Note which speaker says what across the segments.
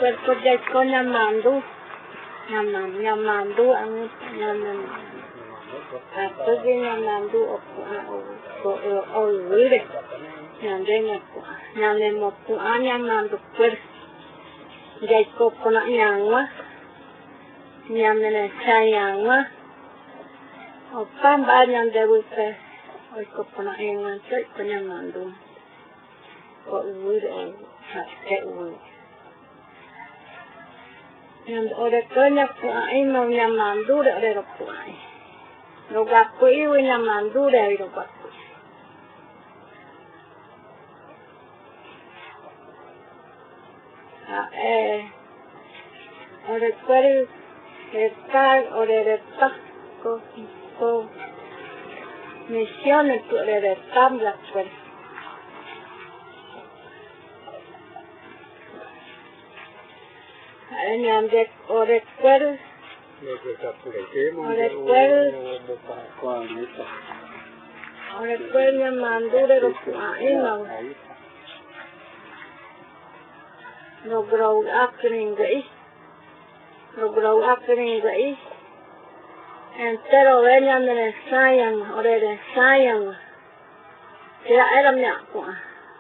Speaker 1: cuerpo ya con llamando ang Aku llamando o vire nyandemo po llamando cuerpo ya con nyangwa nyamene sayangwa o pamba nyande bupe o con nyangwa con llamando o vire o yang ore kanya po ay mau nyamandu de ro po ay lo gapo iwi nyamandu de ro gapo ore kwari estar ore reta ko misiones tu ore reta la kwari nyande ore kwari nyamandu de ro po ay mau lo grow akring gai entero venya mene sayang ore de sayang ya eram nya po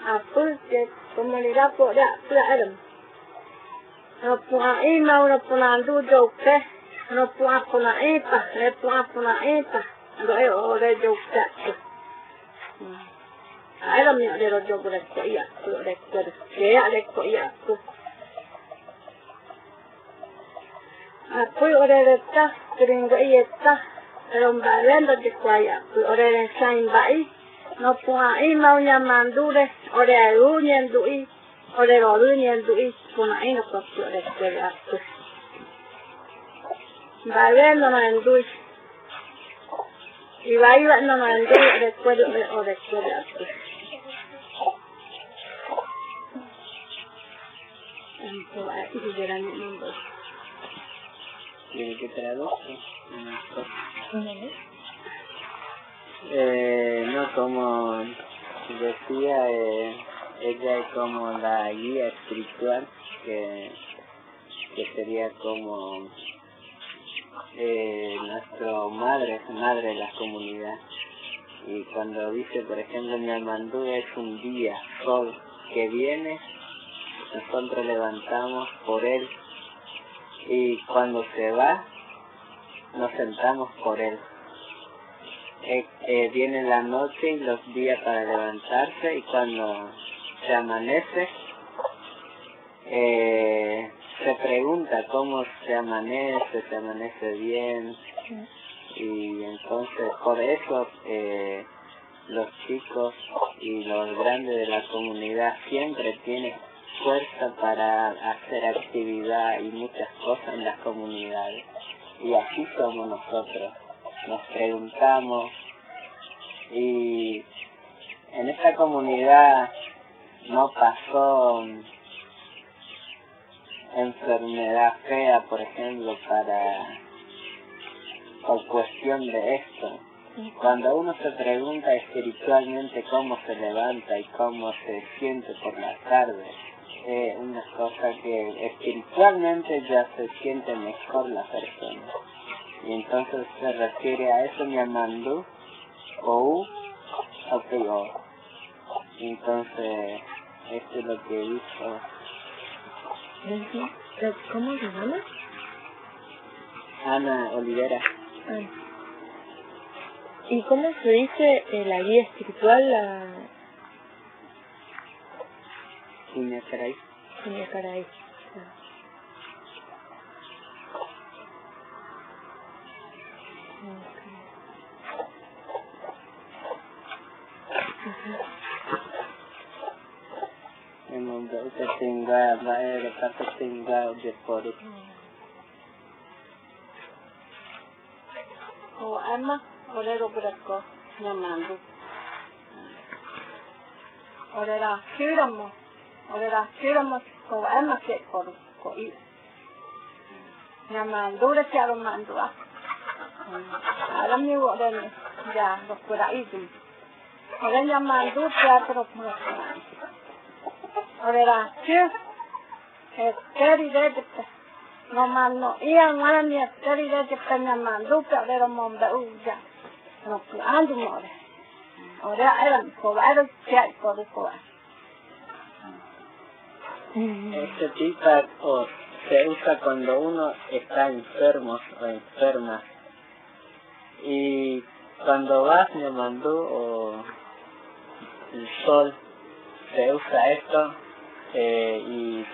Speaker 1: apu de comunidad po da eram no po ai mau no po nandu joke no po apuna epa le po apuna epa do e ore joke eram nya de ro joke de ko ya de ko ya Apoy orereta gringo ieta rombalendo de kwaya orere sain bai no pua I mau nyamandure ore aru nyandui ore roru nyandui puna ino kopi ore kwere aku balendo no andui iwa no andui ore kwere aku Entonces, aquí se verán el mundo.
Speaker 2: Tiene que traducir. No, como decía, ella es como la guía espiritual, que sería como nuestra madre de la comunidad. Y cuando dice, por ejemplo, Nyamandú es un día, sol, que viene, nosotros levantamos por él. Y cuando se va, nos sentamos por él. Viene la noche y los días para levantarse, y cuando se amanece, se pregunta cómo se amanece bien. Y entonces, por eso, los chicos y los grandes de la comunidad siempre tienen fuerza para hacer actividad y muchas cosas en las comunidades. Y así somos nosotros. Nos preguntamos, y en esta comunidad no pasó enfermedad fea, por ejemplo, por cuestión de esto. Cuando uno se pregunta espiritualmente cómo se levanta y cómo se siente por las tardes, una cosa que espiritualmente ya se siente mejor la persona. Y entonces se refiere a eso Nyamandú o peor. Entonces, esto es lo que hizo.
Speaker 1: ¿Cómo se llama?
Speaker 2: Ana Olivera.
Speaker 1: ¿Y cómo se dice la guía espiritual?
Speaker 2: Iñacaray.
Speaker 1: Iñacaray.
Speaker 2: Memang tak tinggal, saya tak tinggal di Polri.
Speaker 1: Oh, Emma, oleh berapa Nyamandú. Oleh kira mo ko Emma ke ko I. Nyamandú de siapa mandu ah. Alam ni wo dan ya dokter itu. Oleh Nyamandú siapa terus. Oleh Keri de no mano ian mani keri de mandu pero mombe uja no andu more ahora eran cobados que por cobar
Speaker 2: Este tipo se usa cuando uno está enfermo o enferma, y cuando vas Ñamandú o el sol se usa esto y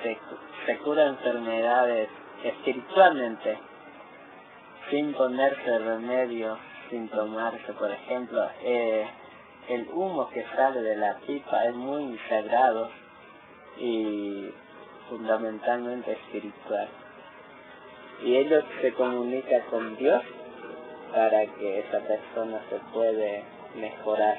Speaker 2: se cura enfermedades espiritualmente sin ponerse remedio, sin tomarse. Por ejemplo, el humo que sale de la pipa es muy sagrado y fundamentalmente espiritual, y ello se comunica con Dios para que esa persona se puede mejorar.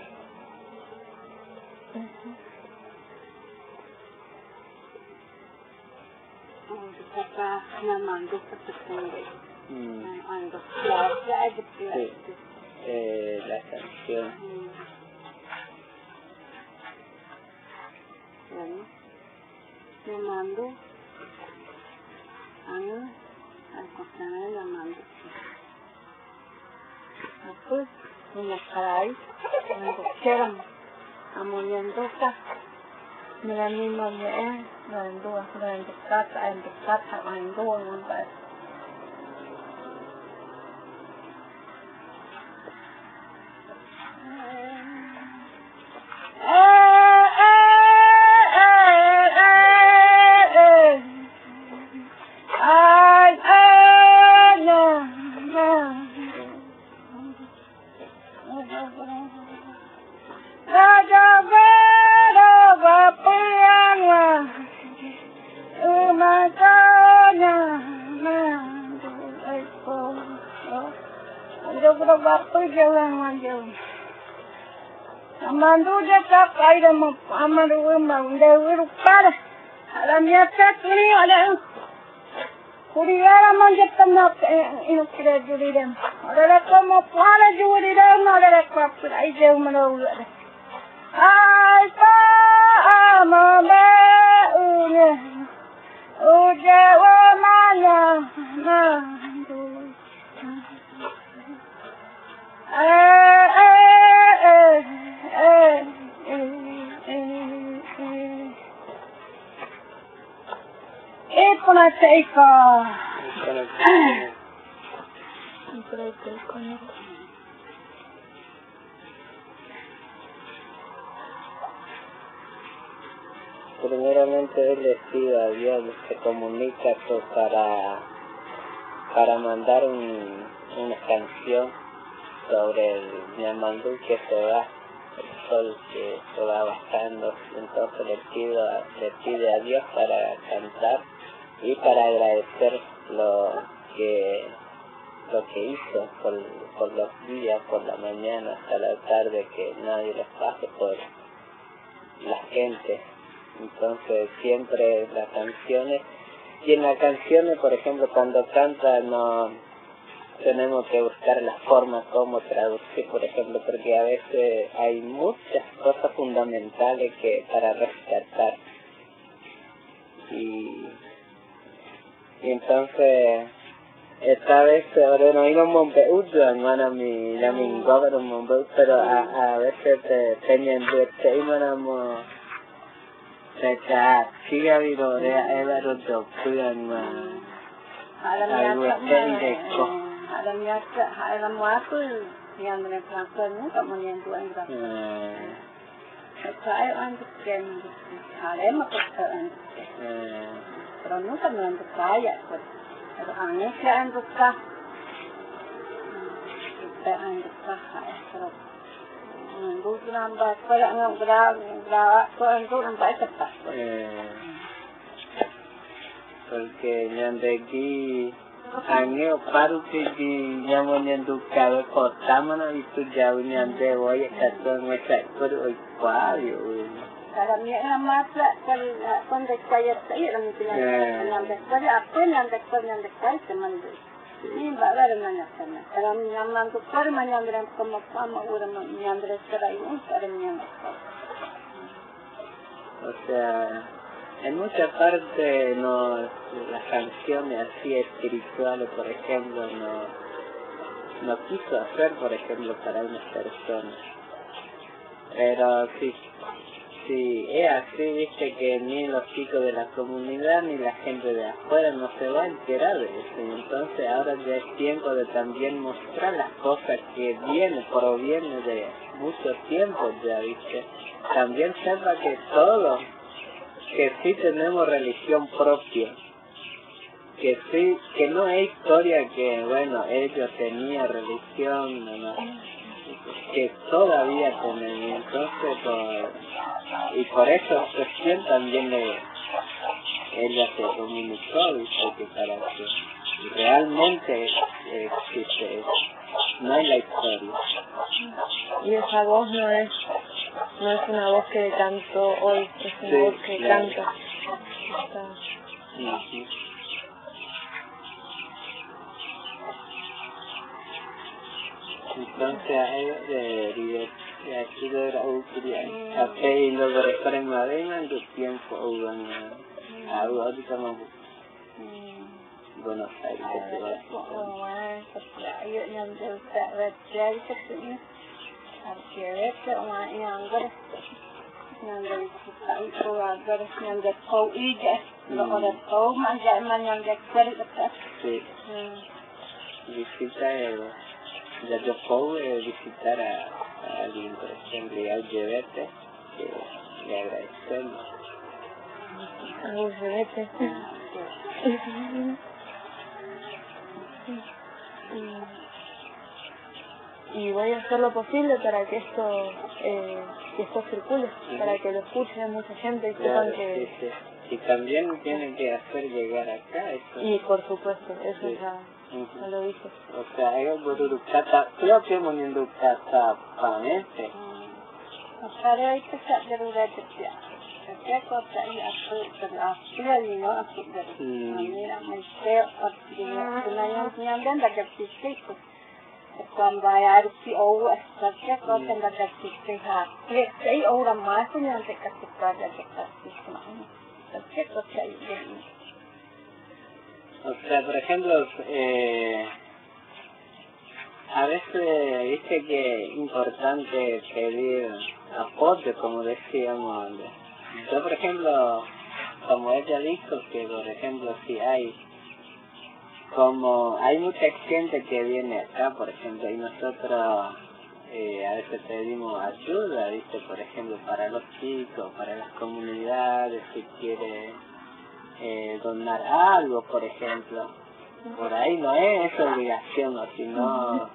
Speaker 2: La canción.
Speaker 1: Bueno, Ñamandú al costado Ñamandú. Después, en la caray, cuando quieran, amoniendosa, me la misma me la endúa, en casa, en un bar. Amandu je tak aida mo amandu mande wiru para ala miata tuni ala kuriara manje tanna ino kire juridem ala como para juridem ala kapura ai je umano ule ai pa mama uje wa manya mandu Ipuna seiko.
Speaker 2: Primeramente él le pide a Dios, se comunica para mandar una canción sobre el Ñamandú que se va, el sol que se va bajando. Entonces le pide a Dios para cantar y para agradecer lo que hizo por los días, por la mañana hasta la tarde, que nadie les pase por la gente. Entonces siempre las canciones, y en las canciones, por ejemplo, cuando canta no tenemos que buscar la forma como traducir, por ejemplo, porque a veces hay muchas cosas fundamentales que para rescatar, y entonces esta vez ahora no hay un mombeu, hermana mi la mingoba un mombeu, pero a veces tenían de hermana Seka siga vidorea evaro dokuyan ma
Speaker 1: Alam aku yang menempatkan kamu yang tuan dah. Saya untuk ken, alam aku kan. Kalau nu kan untuk saya, kalau ane kan untuk kah, kita untuk kah, kalau bukan nampak, kalau ngam gerak, kalau untuk nampak cepat.
Speaker 2: Porque nyandegi angeo paru que llamo nyandukawe kota mana itu jauh nyande woye kata ngecek per oiquario.
Speaker 1: Kalau ni amat lah kalau kaya saya orang itu nyande kaya apa nyande kaya teman tu. Ini bawa dengan sana. Kalau nyamam tu kaya nyande como sama orang nyande sekarang ini sekarang nyande.
Speaker 2: O sea, en muchas partes no, las canciones así espirituales, por ejemplo, no quiso hacer, por ejemplo, para unas personas. Pero sí, es así, viste, que ni los chicos de la comunidad ni la gente de afuera no se va a enterar de eso. Y entonces ahora ya es tiempo de también mostrar las cosas que proviene de mucho tiempo ya, viste. También sepa que todos, que sí tenemos religión propia, que sí, que no es historia que, bueno, ellos tenían religión, no, que todavía tenemos. Entonces, y por eso cuestión también ella se comunicó, dice que para que realmente existe eso, no es la historia.
Speaker 3: Y esa voz no es una voz que canto hoy, es una voz que canta.
Speaker 2: Sí. Entonces aquí lo era útil, y luego recuerden madera en tu tiempo ahorita más Buenos Aires sí, visita ya yo puedo visitar a alguien, por ejemplo, y al llevarte, le agradecemos.
Speaker 3: Y voy a hacer lo posible para que esto circule, para que lo escuche mucha gente y sepan que...
Speaker 2: Sí. Y también tienen que hacer llegar acá eso.
Speaker 3: Y por supuesto, eso ya lo dije.
Speaker 2: O sea, ellos creo que poniendo kata panete.
Speaker 1: Para itu tak darurat kerja. Kerja kau tak terafil ni, no, aku dari. Ini nak mesti sebenarnya penyambung dah fisik. Kuam bayar si awak, kerja kau tak dah fisik ha. Jadi orang masih yang tak kerja dah fisik mana. Kerja kau tak ini.
Speaker 2: O sea, por ejemplo, a veces viste que es importante pedir apoyo, como decíamos. Yo, por ejemplo, como ella dijo, que por ejemplo si hay mucha gente que viene acá, por ejemplo, y nosotros a veces pedimos ayuda, viste, por ejemplo, para los chicos, para las comunidades, si quiere donar algo, por ejemplo. Por ahí no es obligación, sino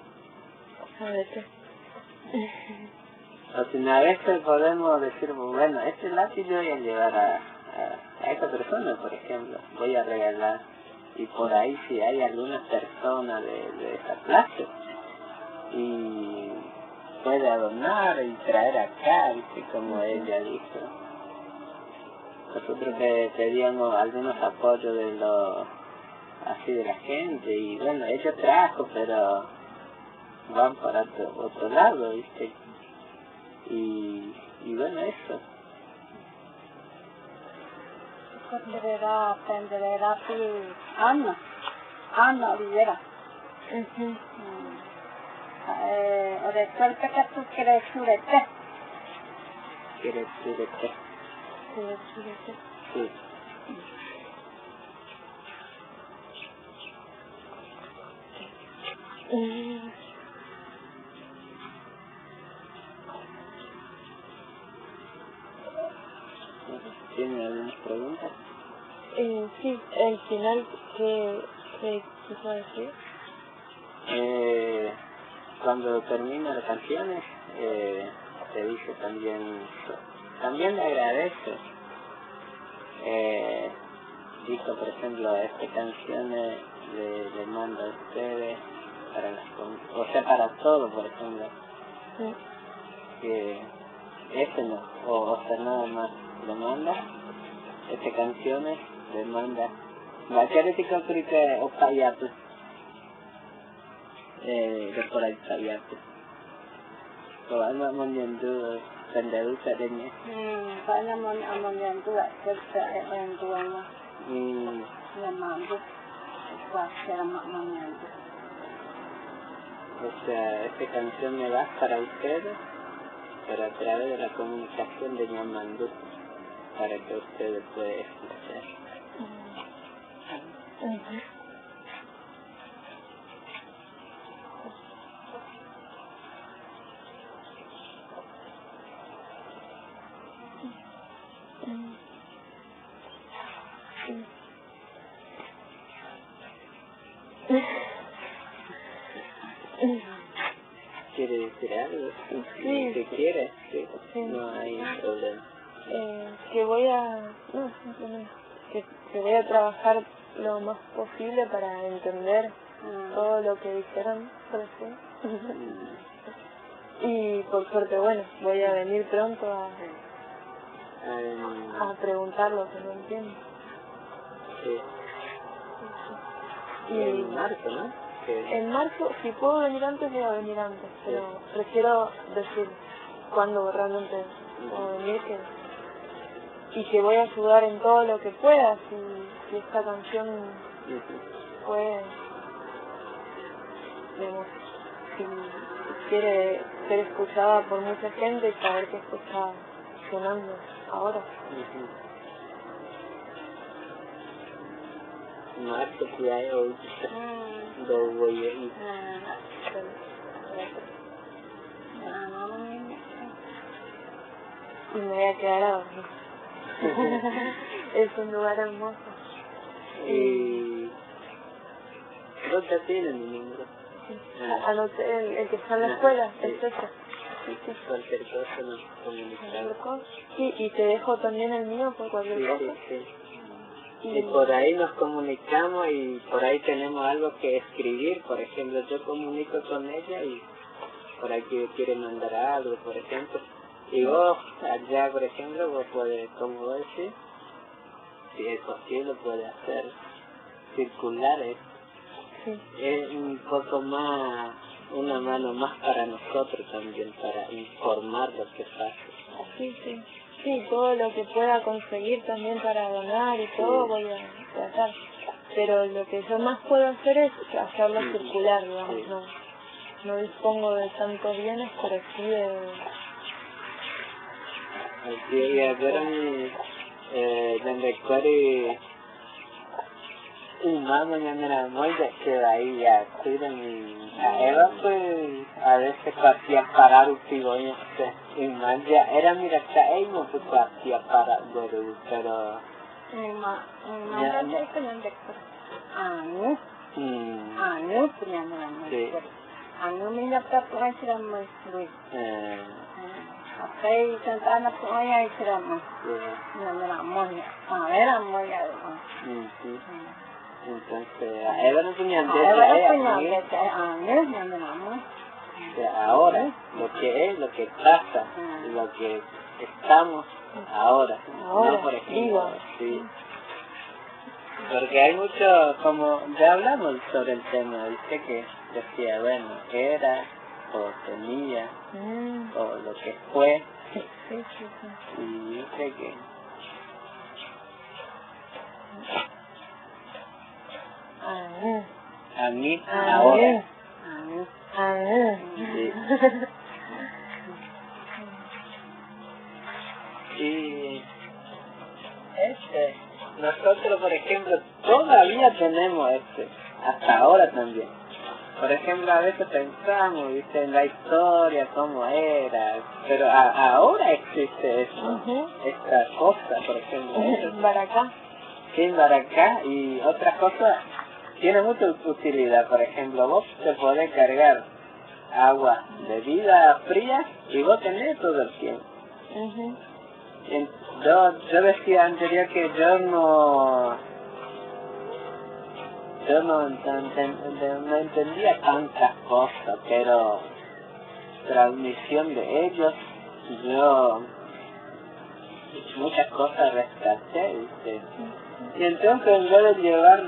Speaker 2: a veces podemos decir, bueno, este lápiz yo voy a llevar a esta persona, por ejemplo, voy a regalar, y por ahí si hay alguna persona de esa clase y puede donar y traer acá, viste, como ella dijo. Nosotros pedíamos algunos apoyos de la gente, y bueno, ella trajo, pero van para otro lado, viste, y bueno, eso.
Speaker 1: Aprenderá Ana Olivera. Resuelta que tú quieres surete.
Speaker 2: Sí. ¿Tiene algunas preguntas?
Speaker 3: Sí, al final, ¿qué puedo decir?
Speaker 2: Cuando termina las canciones, te dice también le agradece. Dijo, por ejemplo, estas canciones le manda a ustedes para todo, por ejemplo.
Speaker 3: Sí.
Speaker 2: Que no, o sea, nada más le manda estas canciones, le manda Bacaretica Frita o Payato, de por ahí Payato. Kalau anak menyentuh pendeduca de mí.
Speaker 1: Phải amonian tu lại en tu ama. La mando. Para ser amonian.
Speaker 2: O sea, esta canción me va para ustedes, pero a través de la comunicación de Ñamandú, para que ustedes puedan escuchar. ¿Quiere decir algo?
Speaker 3: Sí.
Speaker 2: ¿Qué quiere? Sí.
Speaker 3: Sí.
Speaker 2: No hay problema.
Speaker 3: Que voy a... No, simplemente. Que voy a trabajar lo más posible para entender todo lo que dijeron recién. Y por suerte, bueno, voy a venir pronto a preguntar lo que no entiendo.
Speaker 2: Sí.
Speaker 3: Y
Speaker 2: En marzo, ¿no?
Speaker 3: en marzo, si puedo venir antes, voy a venir antes, pero prefiero decir cuándo realmente puedo venir y que voy a ayudar en todo lo que pueda, si esta canción puede, digamos, si quiere ser escuchada por mucha gente y saber que esto está sonando ahora.
Speaker 2: Marzo thì ai ơi đồ quỳ ấy.
Speaker 3: Y me voy a quedar a dormir. Es un lugar hermoso.
Speaker 2: Y ¿dónde ya tienen mi número?
Speaker 3: Anoté el que está en la escuela, es ese. Sí.
Speaker 2: Cualquier cosa nos comunicamos.
Speaker 3: Sí, y te dejo también el mío por cualquier cosa.
Speaker 2: Sí. Y por ahí nos comunicamos y por ahí tenemos algo que escribir. Por ejemplo, yo comunico con ella y por ahí que quiere mandar algo, por ejemplo. Y vos, allá, por ejemplo, vos podés, como vos decís, si es posible, puede hacer circular esto.
Speaker 3: Sí.
Speaker 2: Es un poco más, una mano más para nosotros también, para informar lo que pasa.
Speaker 3: Sí. Sí, todo lo que pueda conseguir también para donar y todo voy a tratar. Pero lo que yo más puedo hacer es hacerlo circular, digamos. No dispongo de tantos bienes, pero sí de...
Speaker 2: Y ayer donde Cori mañana era muy de que ahí ya cuidan y a Eva pues a veces hacía parar un cigüeño y más ya era mira que ahí no pues hacía parar pero
Speaker 1: anu punya anu minyak tapang siram Luis. Après quand anak saya siram. Nana moya. Era moya.
Speaker 2: Entonces, a Eva no tenía ahora, lo que pasa, lo que estamos ahora, no por ejemplo, sí. Porque hay mucho, como ya hablamos sobre el tema, dice que decía, bueno, era, o tenía, o lo que fue, y dice que a mí, ahora. Sí. Y nosotros, por ejemplo, todavía tenemos hasta ahora también. Por ejemplo, a veces pensamos, ¿viste? En la historia, cómo era, pero ahora existe eso, esta cosa, por ejemplo.
Speaker 3: Baracá.
Speaker 2: Sí, Baracá y otras cosas. Tiene mucha utilidad, por ejemplo, vos te podés cargar agua, bebida fría y vos tenés todo el tiempo. Yo decía anterior que yo no entendía tantas cosas, pero transmisión de ellos, yo muchas cosas rescaté, ¿viste? Y entonces en vez de llevar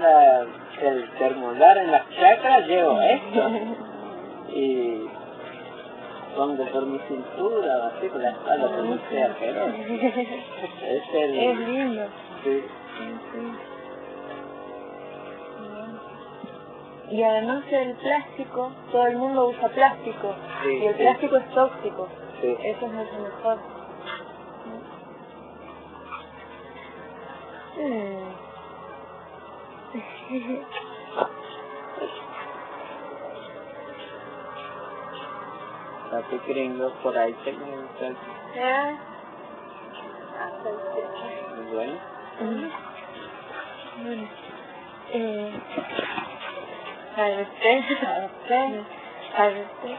Speaker 2: el termolar en las chacras, llevo esto. Y pongo por mi cintura o así con la espalda como sea querer.
Speaker 3: Es lindo.
Speaker 2: Sí.
Speaker 3: Sí. Y además el plástico, todo el mundo usa plástico,
Speaker 2: Sí,
Speaker 3: y el
Speaker 2: sí.
Speaker 3: plástico es tóxico,
Speaker 2: Sí.
Speaker 3: eso es mucho mejor.
Speaker 2: Papi gringo por ahí tengo
Speaker 1: ¿Ya?
Speaker 2: muy bueno.
Speaker 3: Bueno, a ver usted, a ver usted, a ver usted.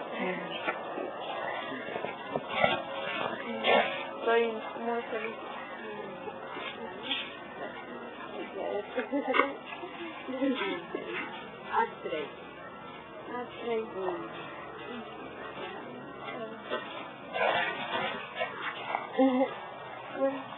Speaker 3: Estoy muy feliz.
Speaker 1: Astrid.
Speaker 3: Bueno.